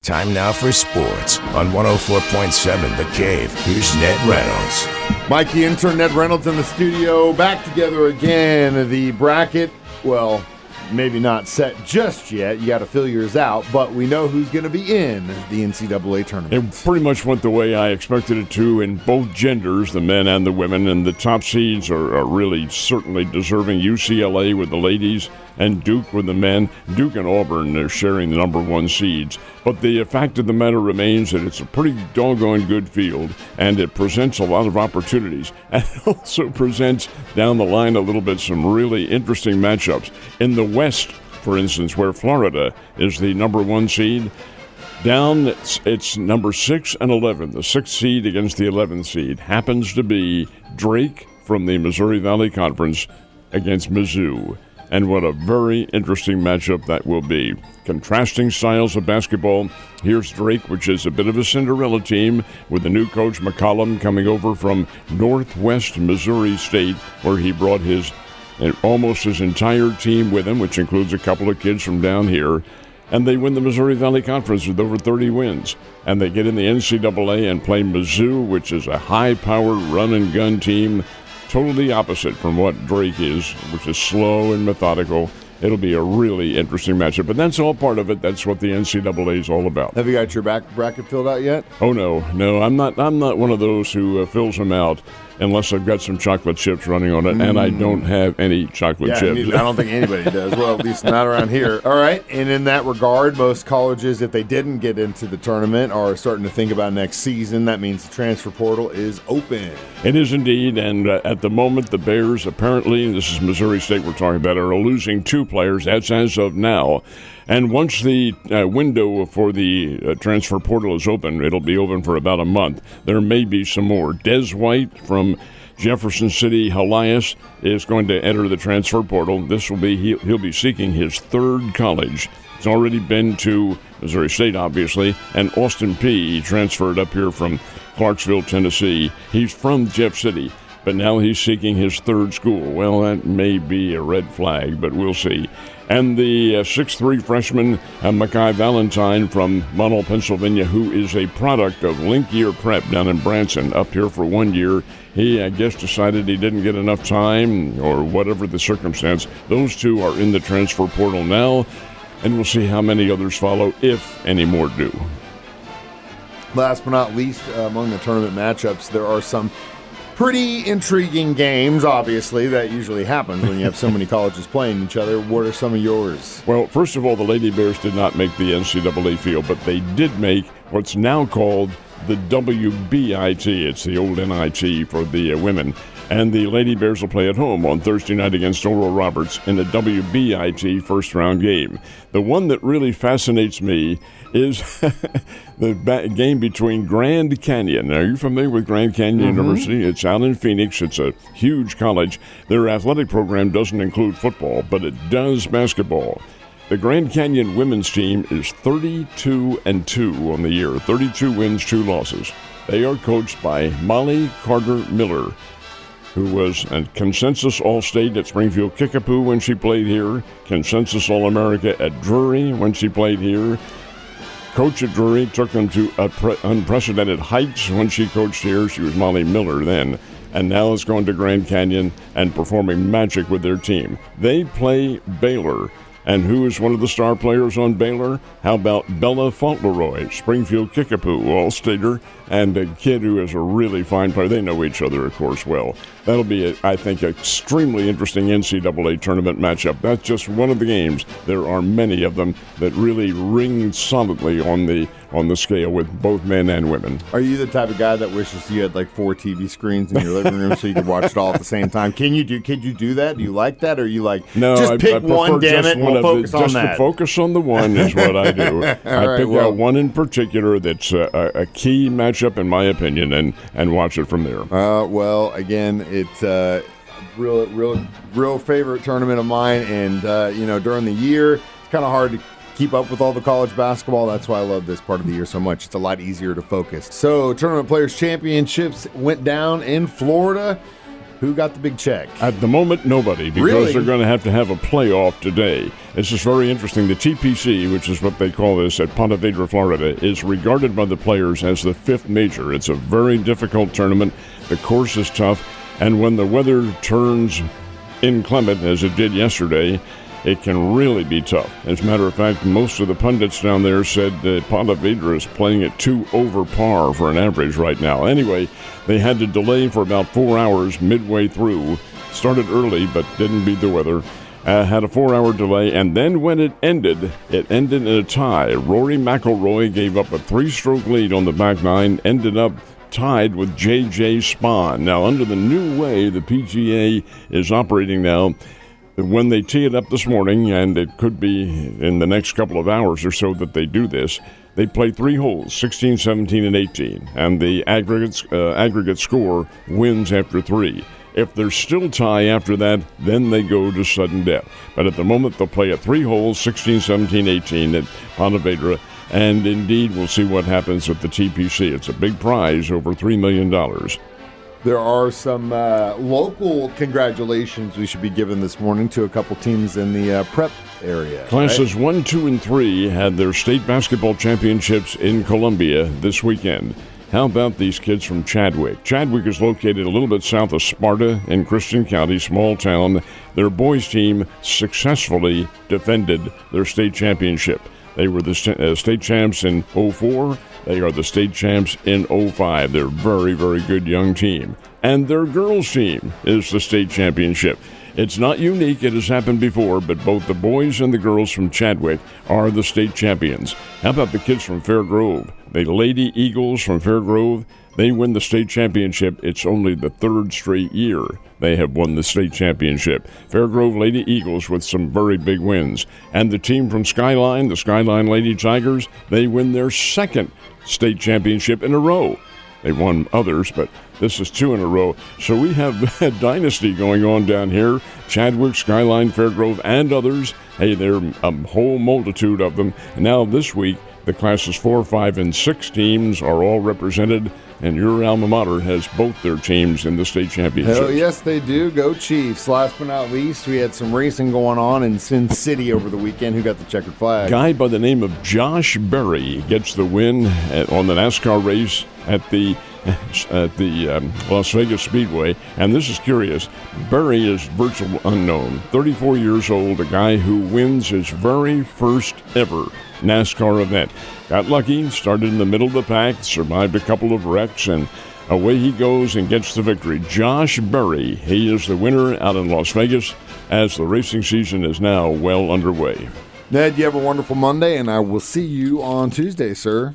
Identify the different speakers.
Speaker 1: Time now for sports on 104.7 The Cave. Here's Ned Reynolds.
Speaker 2: Mike, the intern, Ned Reynolds in the studio, back together again. The bracket, well, maybe not set just yet. You got to fill yours out, but we know who's going to be in the NCAA tournament.
Speaker 3: It pretty much went the way I expected it to in both genders, the men and the women, and the top seeds are really certainly deserving. UCLA with the ladies and Duke with the men. Duke and Auburn are sharing the number one seeds. But the fact of the matter remains that it's a pretty doggone good field, and it presents a lot of opportunities. And it also presents down the line a little bit some really interesting matchups. In the West, for instance, where Florida is the number one seed, down it's number 6 and 11. The 6th seed against the 11th seed happens to be Drake from the Missouri Valley Conference against Mizzou. And what a very interesting matchup that will be. Contrasting styles of basketball. Here's Drake, which is a bit of a Cinderella team, with the new coach McCollum coming over from Northwest Missouri State, where he brought almost his entire team with him, which includes a couple of kids from down here. And they win the Missouri Valley Conference with over 30 wins. And they get in the NCAA and play Mizzou, which is a high-powered run-and-gun team, totally opposite from what Drake is, which is slow and methodical. It'll be a really interesting matchup, but that's all part of it. That's what the NCAA is all about.
Speaker 2: Have you got your bracket filled out yet?
Speaker 3: Oh no, I'm not one of those who fills them out unless I've got some chocolate chips running on it, and I don't have any chocolate chips.
Speaker 2: I don't think anybody does. Well, at least not around here. All right, and in that regard, most colleges, if they didn't get into the tournament, are starting to think about next season. That means the transfer portal is open.
Speaker 3: It is indeed, and at the moment, the Bears apparently, and this is Missouri State we're talking about, are losing 2 players. That's as of now. And once the window for the transfer portal is open, it'll be open for about a month. There may be some more. Des White from Jefferson City, Helias, is going to enter the transfer portal. This will be he'll be seeking his 3rd college. He's already been to Missouri State, obviously, and Austin Peay. He transferred up here from Clarksville, Tennessee. He's from Jeff City, but now he's seeking his 3rd school. Well, that may be a red flag, but we'll see. And the 6'3" freshman, Mekhi Valentine from Monell, Pennsylvania, who is a product of Link Year Prep down in Branson, up here for 1 year. He, I guess, decided he didn't get enough time, or whatever the circumstance. Those 2 are in the transfer portal now, and we'll see how many others follow, if any more do.
Speaker 2: Last but not least, among the tournament matchups, there are some pretty intriguing games, obviously. That usually happens when you have so many colleges playing each other. What are some of yours?
Speaker 3: Well, first of all, the Lady Bears did not make the NCAA field, but they did make what's now called the WBIT. It's the old NIT for the women. And the Lady Bears will play at home on Thursday night against Oral Roberts in the WBIT first-round game. The one that really fascinates me is the game between Grand Canyon. Are you familiar with Grand Canyon University? It's out in Phoenix. It's a huge college. Their athletic program doesn't include football, but it does basketball. The Grand Canyon women's team is 32-2 on the year, 32 wins, 2 losses. They are coached by Molly Carter Miller, who was a consensus All-State at Springfield Kickapoo when she played here, consensus All-America at Drury when she played here. Coach at Drury took them to unprecedented heights when she coached here. She was Molly Miller then, and now is going to Grand Canyon and performing magic with their team. They play Baylor. And who is one of the star players on Baylor? How about Bella Fauntleroy, Springfield Kickapoo, All-Stater, and a kid who is a really fine player. They know each other, of course, well. That'll be, I think, an extremely interesting NCAA tournament matchup. That's just one of the games. There are many of them that really ring solidly on the scale with both men and women.
Speaker 2: Are you the type of guy that wishes you had like 4 TV screens in your living room so you could watch it all at the same time? Could you do that? Do you like that? Or are you like,
Speaker 3: no,
Speaker 2: just pick one, damn it, and we'll focus on that?
Speaker 3: Just to focus on the one is what I do. I pick out one in particular that's a key matchup, in my opinion, and watch it from there.
Speaker 2: Well, again, it's real favorite tournament of mine, and during the year, it's kind of hard to keep up with all the college basketball. That's why I love this part of the year so much. It's a lot easier to focus. So, Tournament Players Championships went down in Florida. Who got the big check?
Speaker 3: At the moment, nobody, because
Speaker 2: Really?
Speaker 3: they're going to have a playoff today. This is very interesting. The TPC, which is what they call this at Ponte Vedra, Florida, is regarded by the players as the fifth major. It's a very difficult tournament. The course is tough, and when the weather turns inclement, as it did yesterday, it can really be tough. As a matter of fact, most of the pundits down there said that Ponte Vedra is playing at 2 over par for an average right now. Anyway, they had to delay for about 4 hours midway through. Started early, but didn't beat the weather. Had a 4-hour delay, and then when it ended in a tie. Rory McIlroy gave up a 3-stroke lead on the back nine, ended up tied with J.J. Spahn. Now, under the new way the PGA is operating now, when they tee it up this morning, and it could be in the next couple of hours or so that they do this, they play 3 holes, 16, 17, and 18, and the aggregate score wins after 3. If there's still tie after that, then they go to sudden death. But at the moment, they'll play at 3 holes, 16, 17, 18 at Ponte Vedra. And indeed, we'll see what happens with the TPC. It's a big prize, over $3 million.
Speaker 2: There are some local congratulations we should be giving this morning to a couple teams in the prep area.
Speaker 3: Classes 1, 2, and 3 had their state basketball championships in Columbia this weekend. How about these kids from Chadwick? Chadwick is located a little bit south of Sparta in Christian County, small town. Their boys team successfully defended their state championship. They were the state champs in 04. They are the state champs in 05. They're a very, very good young team. And their girls team is the state championship. It's not unique. It has happened before, but both the boys and the girls from Chadwick are the state champions. How about the kids from Fair Grove? The Lady Eagles from Fair Grove, they win the state championship. It's only the 3rd straight year they have won the state championship. Fair Grove Lady Eagles with some very big wins. And the team from Skyline, the Skyline Lady Tigers, they win their 2nd state championship in a row. They won others, but this is 2 in a row. So we have a dynasty going on down here. Chadwick, Skyline, Fairgrove, and others. Hey, there are a whole multitude of them. And now this week, the classes 4, 5, and 6 teams are all represented, and your alma mater has both their teams in the state championships.
Speaker 2: Hell yes, they do. Go Chiefs. Last but not least, we had some racing going on in Sin City over the weekend. Who got the checkered flag?
Speaker 3: Guy by the name of Josh Berry gets the win on the NASCAR race at the Las Vegas Speedway. And this is curious. Berry is virtual unknown. 34 years old, a guy who wins his very first ever NASCAR event. Got lucky, started in the middle of the pack, survived a couple of wrecks, and away he goes and gets the victory. Josh Berry, he is the winner out in Las Vegas as the racing season is now well underway.
Speaker 2: Ned, you have a wonderful Monday, and I will see you on Tuesday, sir.